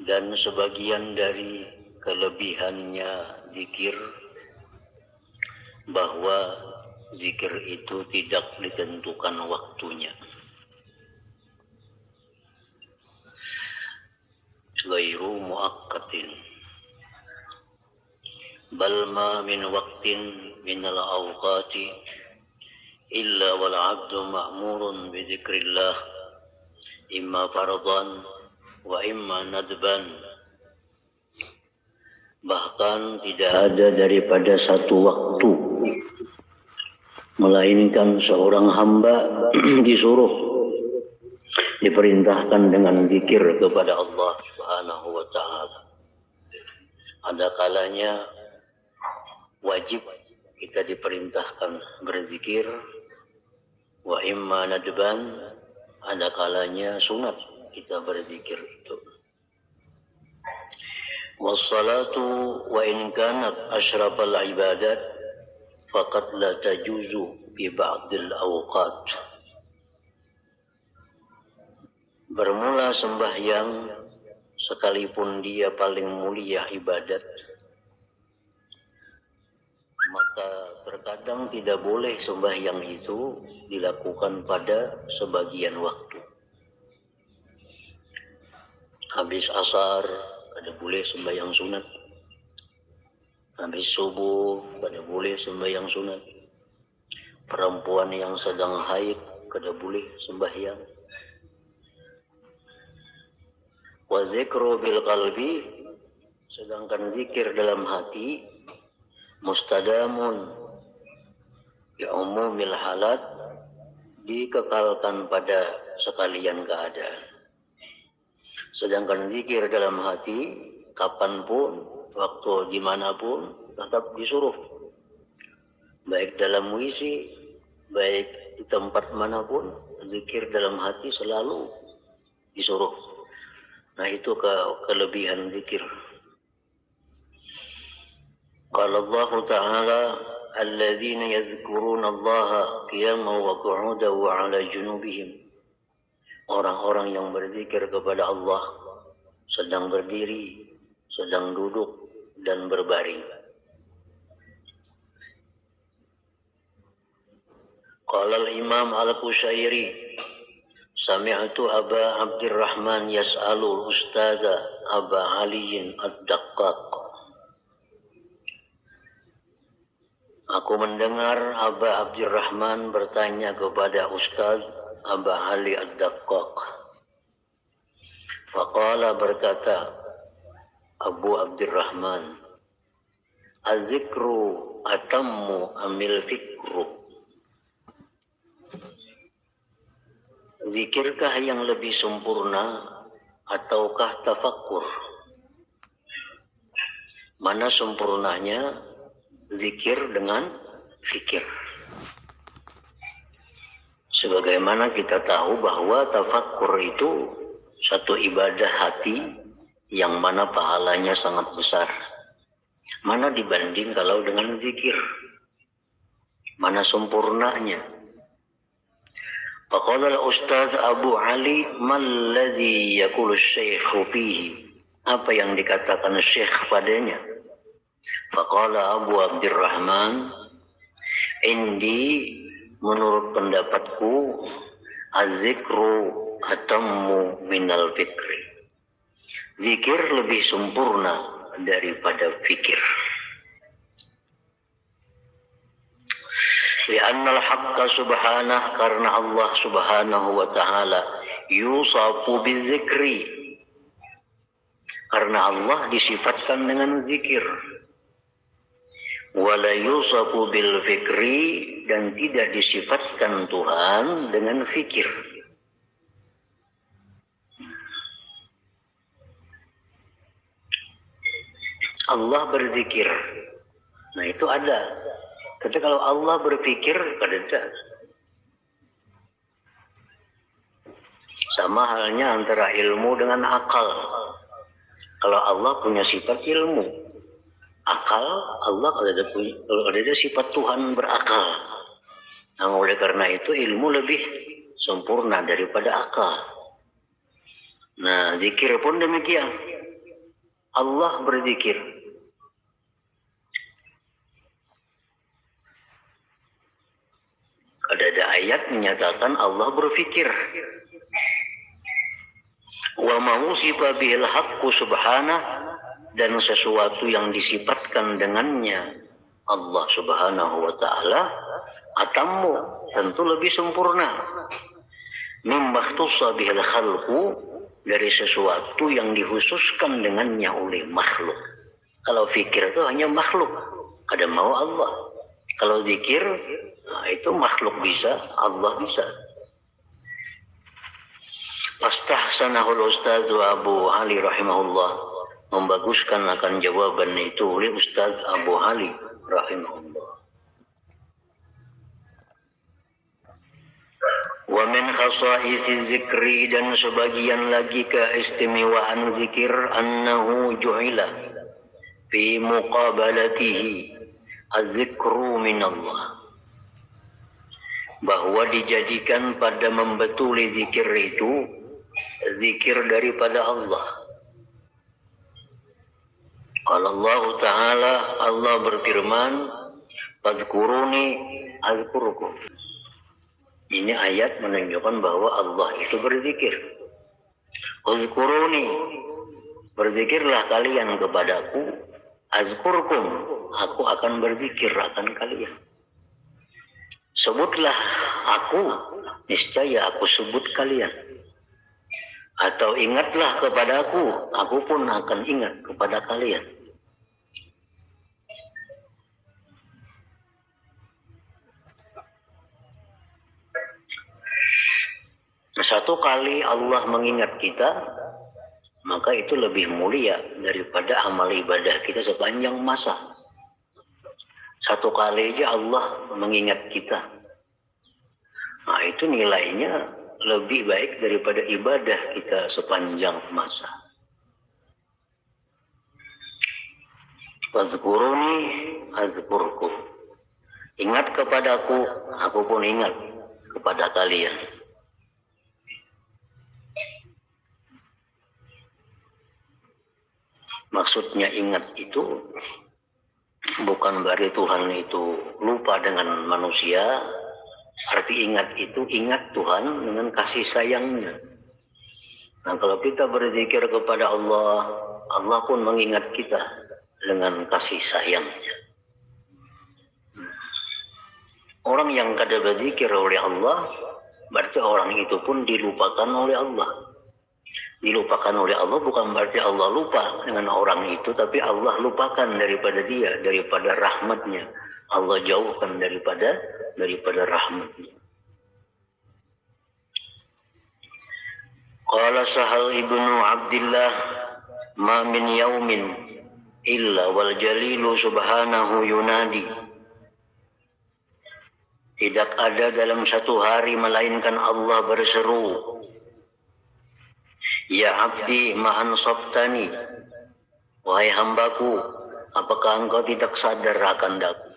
Dan sebagian dari kelebihannya zikir bahwa zikir itu tidak ditentukan waktunya. Ghairu muaqqatin. Bal ma min waqtin min al-awqati illa wal 'abdu ma'murun bi dzikrillah imma fardhan wa imma nadban. Bahkan tidak ada daripada satu waktu melainkan seorang hamba diperintahkan dengan zikir kepada Allah Subhanahu wa ta'ala. Ada kalanya wajib kita diperintahkan berzikir, wa imma nadban, ada kalanya sunat kita berzikir itu. Wassalatu wa in kanat asyrafal ibadat faqad la tajuzu fi ba'dil awqat. Bermula sembahyang sekalipun dia paling mulia ibadat, maka terkadang tidak boleh sembahyang itu dilakukan pada sebagian waktu. Habis asar kada boleh sembahyang sunat. Habis subuh kada boleh sembahyang sunat. Perempuan yang sedang haid kada boleh sembahyang. Wa zikru bil qalbi, sedangkan zikir dalam hati mustadamun bi umumil halat, dikekalkan pada sekalian keadaan. Sedangkan zikir dalam hati kapanpun, waktu dimanapun tetap disuruh. Baik dalam wisi, baik di tempat manapun, zikir dalam hati selalu disuruh. Nah, itu kelebihan zikir. Qala Allah Ta'ala, alladzina yadhkuruna Allaha qiyaman wa qu'udan wa 'ala junubihim. Orang-orang yang berzikir kepada Allah sedang berdiri, sedang duduk, dan berbaring. Qala al-Imam al-Qushairi, sami'tu Aba Abdurrahman yas'alu Ustaza Aba Ali ad-Daqqaq. Aku mendengar Aba Abdurrahman bertanya kepada Ustaz Aba Ali ad-Daqqaq. Faqala, berkata Abu Abdurrahman, az-zikru atammu amil fikru. Zikirkah yang lebih sempurna ataukah tafakkur? Mana sempurnanya zikir dengan fikir? Sebagaimana kita tahu bahwa tafakkur itu satu ibadah hati yang mana pahalanya sangat besar. Mana dibanding kalau dengan zikir? Mana sempurnanya? Faqala al-Ustaz Abu Ali, mallazi yaqulu asy-syaikhu fihi. Apa yang dikatakan syekh padanya? Faqala Abu Abdurrahman, indi, menurut pendapatku, az-zikru atammu minal fikri. Zikir lebih sempurna daripada fikir. Li'annal haqqa subhanah, karena Allah subhanahu wa ta'ala yusafu bizikri, karena Allah disifatkan dengan zikir. Wala yusafu bil fikri, dan tidak disifatkan Tuhan dengan fikir. Allah berzikir, nah itu ada. Tapi kalau Allah berpikir, ada. Sama halnya antara ilmu dengan akal. Kalau Allah punya sifat ilmu, akal, Allah ada sifat Tuhan berakal. Nah, oleh karena itu ilmu lebih sempurna daripada akal. Nah, zikir pun demikian. Allah berzikir. Ada ayat menyatakan Allah berfikir. Wa ma'usifa bihil haqqu subhanah, dan sesuatu yang disifatkan dengannya Allah subhanahu wa ta'ala atammu, tentu lebih sempurna, mimma ikhtussa bihil khalqu, dari sesuatu yang dikhususkan dengannya oleh makhluk. Kalau fikir itu hanya makhluk, kada mau Allah. Kalau zikir, nah itu makhluk bisa, Allah bisa. Fastahsanahul Ustaz Abu Ali rahimahullah, membaguskan akan jawaban itu oleh Ustaz Abu Ali rahimahullah. Wa min khasaisi zikri, dan sebagian lagi keistimewaan zikir, annahu ju'ila fi muqabalatihi az-zikru minallah, bahwa dijadikan pada membetuli zikir itu zikir daripada Allah. Allah Ta'ala, Allah berfirman, fadhkuruni azkurkum. Ini ayat menunjukkan bahwa Allah itu berzikir. Uzkuruni, berzikirlah kalian kepadaku, azkurkum, aku akan berzikir akan kalian. Sebutlah aku, niscaya aku sebut kalian. Atau ingatlah kepadaku, aku pun akan ingat kepada kalian. Satu kali Allah mengingat kita, maka itu lebih mulia daripada amal ibadah kita sepanjang masa. Satu kali aja Allah mengingat kita, nah itu nilainya lebih baik daripada ibadah kita sepanjang masa. Fazkuruni azkurkum, ingat kepadaku, aku pun ingat kepada kalian. Maksudnya ingat itu bukan berarti Tuhan itu lupa dengan manusia. Arti ingat itu ingat Tuhan dengan kasih sayangnya. Nah, kalau kita berzikir kepada Allah, Allah pun mengingat kita dengan kasih sayangnya. Orang yang kada berzikir oleh Allah, berarti orang itu pun dilupakan oleh Allah. Dilupakan oleh Allah bukan berarti Allah lupa dengan orang itu, tapi Allah lupakan daripada dia, daripada rahmatnya. Allah jauhkan daripada rahmatnya. Qala Sahal ibnu Abdillah, ma min yaumin illa wal jalilu subhanahu yunadi. Tidak ada dalam satu hari melainkan Allah berseru, ya abdi ma'an sabtani, wahai hambaku, apakah engkau tidak sadar akan daku,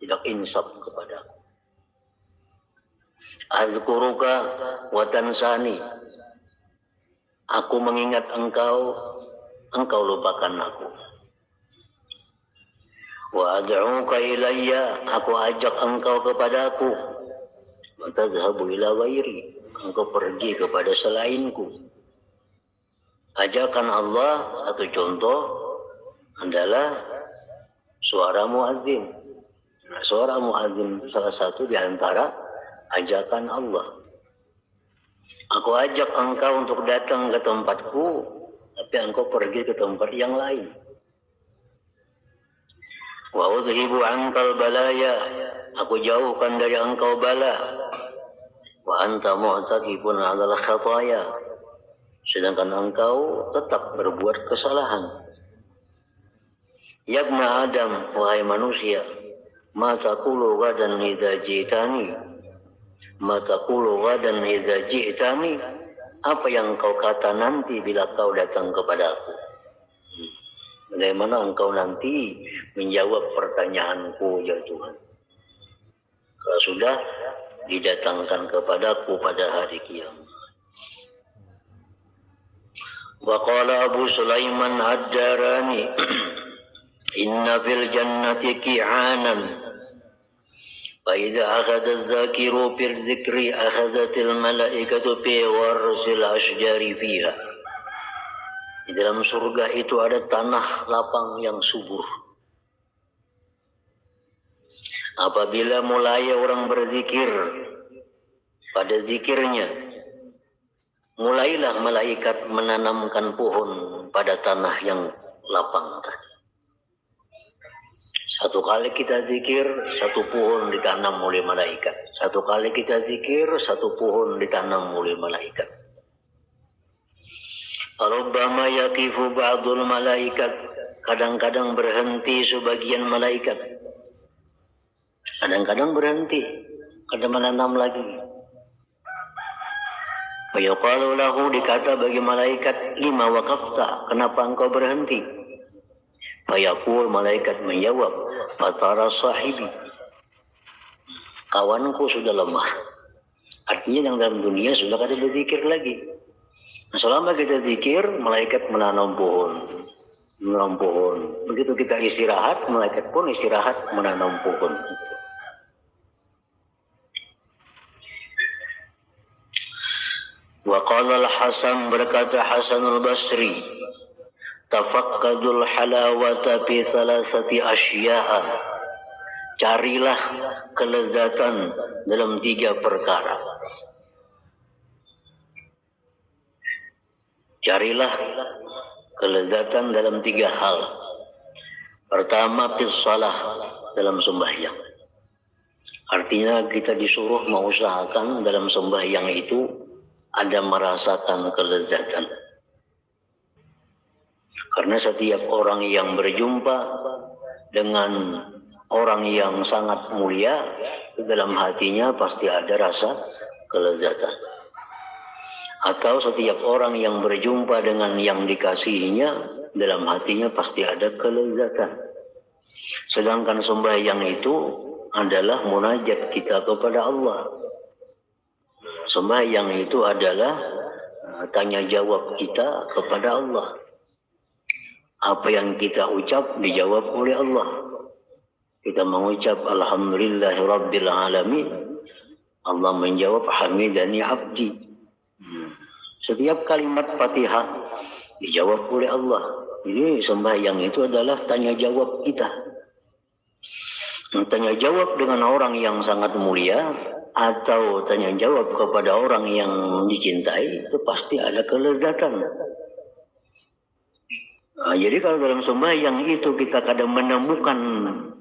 tidak insaf kepadaku. Azkuruka wa tansani, aku mengingat engkau, engkau lupakan aku. Wa ad'uka ilayya, aku ajak engkau kepadaku. Wa tadhhabu ila ghairi, engkau pergi kepada selainku. Ajakan Allah atau contoh adalah suara muazzin. Nah, suara muazzin salah satu di antara ajakan Allah. Aku ajak engkau untuk datang ke tempatku, tapi engkau pergi ke tempat yang lain. Wa udhibu ankal balaya, aku jauhkan dari engkau bala. Wa anta mu'taqibun 'alal khataya, sedangkan engkau tetap berbuat kesalahan. Ya ibna Adam, wahai manusia, ma taqulu ghadan idza ji'tani, ma taqulu ghadan idza ji'tani, apa yang kau kata nanti bila kau datang kepadaku. Bagaimana engkau nanti menjawab pertanyaanku, ya Tuhan, kalau sudah didatangkan kepadaku pada hari kiamat. Wa qala Abu Sulaiman Ad-Darani inna fil jannati qi'anan fa idza akhadha az-zakiru bil zikri akhadhatil malaikatu bi warsil ashjari fiha. Di dalam surga itu ada tanah lapang yang subur. Apabila mulai orang berzikir pada zikirnya, mulailah malaikat menanamkan pohon pada tanah yang lapang tadi. Satu kali kita zikir, satu pohon ditanam oleh malaikat. Satu kali kita zikir, satu pohon ditanam oleh malaikat. Rubbama yaqifu ba'dul malaikat, kadang-kadang berhenti sebagian malaikat. Kadang-kadang berhenti, kadang menanam lagi. Fayaqalu lahu, dikata bagi malaikat, lima waqafta, kenapa engkau berhenti? Fayaqul, malaikat menjawab, fatara sahibi, kawanku sudah lemah. Artinya yang dalam dunia sudah kada berzikir lagi. Nah, selama kita zikir, malaikat menanam pohon. Begitu kita istirahat, malaikat pun istirahat menanam pohon. Wa qala al-Hasan, berkata Hasan al-Basri, tafaqqadul halawata bi thalathati asya'a, carilah kelezatan dalam 3 perkara. Carilah kelezatan dalam 3 hal. Pertama, fis shalah, dalam sembahyang. Artinya kita disuruh mengusahakan dalam sembahyang itu ada merasakan kelezatan. Karena setiap orang yang berjumpa dengan orang yang sangat mulia, dalam hatinya pasti ada rasa kelezatan. Atau setiap orang yang berjumpa dengan yang dikasihinya, dalam hatinya pasti ada kelezatan. Sedangkan sembahyang itu adalah munajat kita kepada Allah. Sembahyang itu adalah tanya jawab kita kepada Allah. Apa yang kita ucap dijawab oleh Allah. Kita mengucap alhamdulillahi rabbil alamin, Allah menjawab hamidani abdi. Setiap kalimat Fatihah dijawab oleh Allah. Jadi sembahyang itu adalah tanya jawab kita. Tanya jawab dengan orang yang sangat mulia atau tanya jawab kepada orang yang dicintai, itu pasti ada kelezatan. Nah, jadi kalau dalam sembahyang itu kita kadang menemukan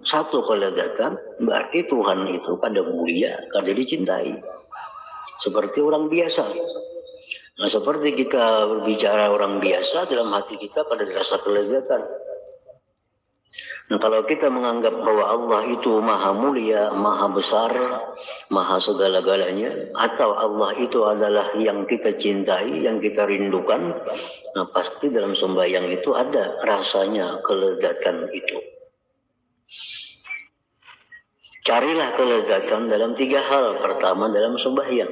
satu kelezatan, berarti Tuhan itu kadang mulia, kadang dicintai. Seperti orang biasa. Nah, seperti kita berbicara orang biasa, dalam hati kita pada rasa kelezatan. Nah, kalau kita menganggap bahwa Allah itu maha mulia, maha besar, maha segala-galanya, atau Allah itu adalah yang kita cintai, yang kita rindukan, nah pasti dalam sembahyang itu ada rasanya kelezatan itu. Carilah kelezatan dalam 3 hal. Pertama, dalam sembahyang.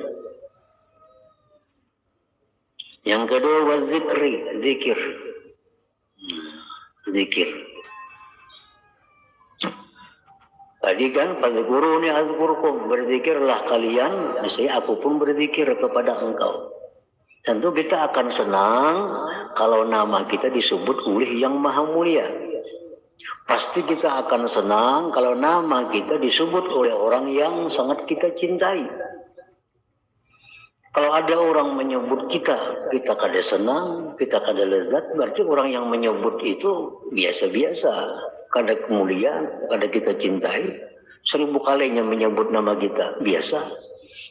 Yang kedua, wazikri, zikir. Zikir. Tadi kan, fazkuruni azkurkum, berzikirlah kalian, saya aku pun berzikir kepada engkau. Tentu kita akan senang kalau nama kita disebut oleh yang maha mulia. Pasti kita akan senang kalau nama kita disebut oleh orang yang sangat kita cintai. Kalau ada orang menyebut kita kada senang, kita kada lezat, berarti orang yang menyebut itu biasa-biasa, kada kemuliaan, kada kita cintai. 1000 kalinya menyebut nama kita, biasa.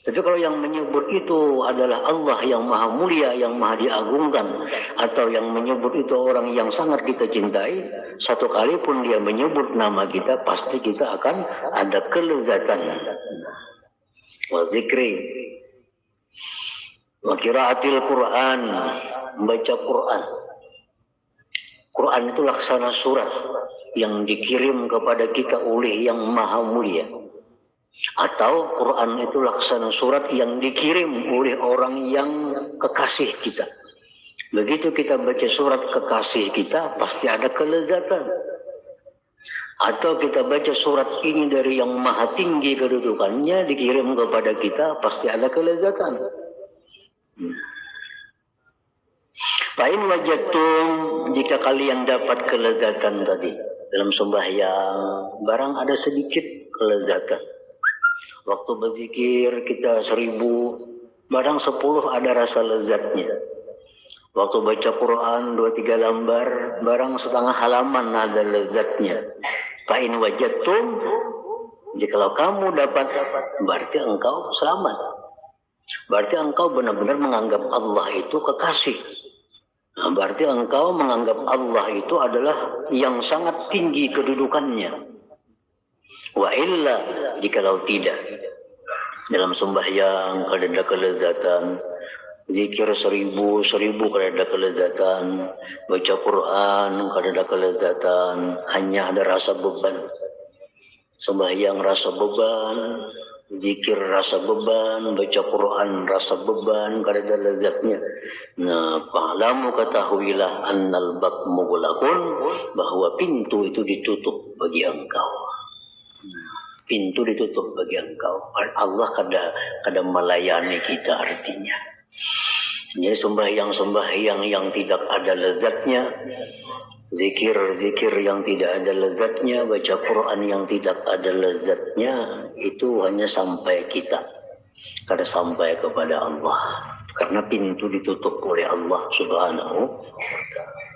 Tapi kalau yang menyebut itu adalah Allah yang maha mulia, yang maha diagungkan, atau yang menyebut itu orang yang sangat kita cintai, 1 kali pun dia menyebut nama kita, pasti kita akan ada kelezatan. Wa zikri. Wa qiraatil Quran, membaca Quran. Quran itu laksana surat yang dikirim kepada kita oleh yang maha mulia. Atau Quran itu laksana surat yang dikirim oleh orang yang kekasih kita. Begitu kita baca surat kekasih kita, pasti ada kelezatan. Atau kita baca surat ini dari yang maha tinggi kedudukannya, dikirim kepada kita, pasti ada kelezatan. Fa'in wajatum, jika kalian dapat kelezatan tadi dalam sembahyang, barang ada sedikit kelezatan. Waktu berzikir kita 1000, barang 10 ada rasa lezatnya. Waktu baca Quran 2-3 lembar, barang setengah halaman ada lezatnya. Fa'in wajatum, jikalau kamu dapat, berarti engkau selamat. Berarti engkau benar-benar menganggap Allah itu kekasih. Nah, berarti engkau menganggap Allah itu adalah yang sangat tinggi kedudukannya. Wa illa, jikalau tidak, dalam sembahyang kalau ada kelezatan, zikir 1000 kalau ada kelezatan, baca Quran kalau ada kelezatan, hanya ada rasa beban. Sembahyang rasa beban, zikir rasa beban, baca Quran rasa beban, kalau ada lezatnya. Nah, fa'lamu, ketahuilah, annal bab mughlaqun, bahwa pintu itu ditutup bagi engkau. Pintu ditutup bagi engkau. Allah kada melayani kita artinya. Jadi sembahyang yang tidak ada lezatnya, zikir yang tidak ada lezatnya, baca Quran yang tidak ada lezatnya, itu hanya sampai kita, kada sampai kepada Allah, karena pintu ditutup oleh Allah Subhanahu wa ta'ala.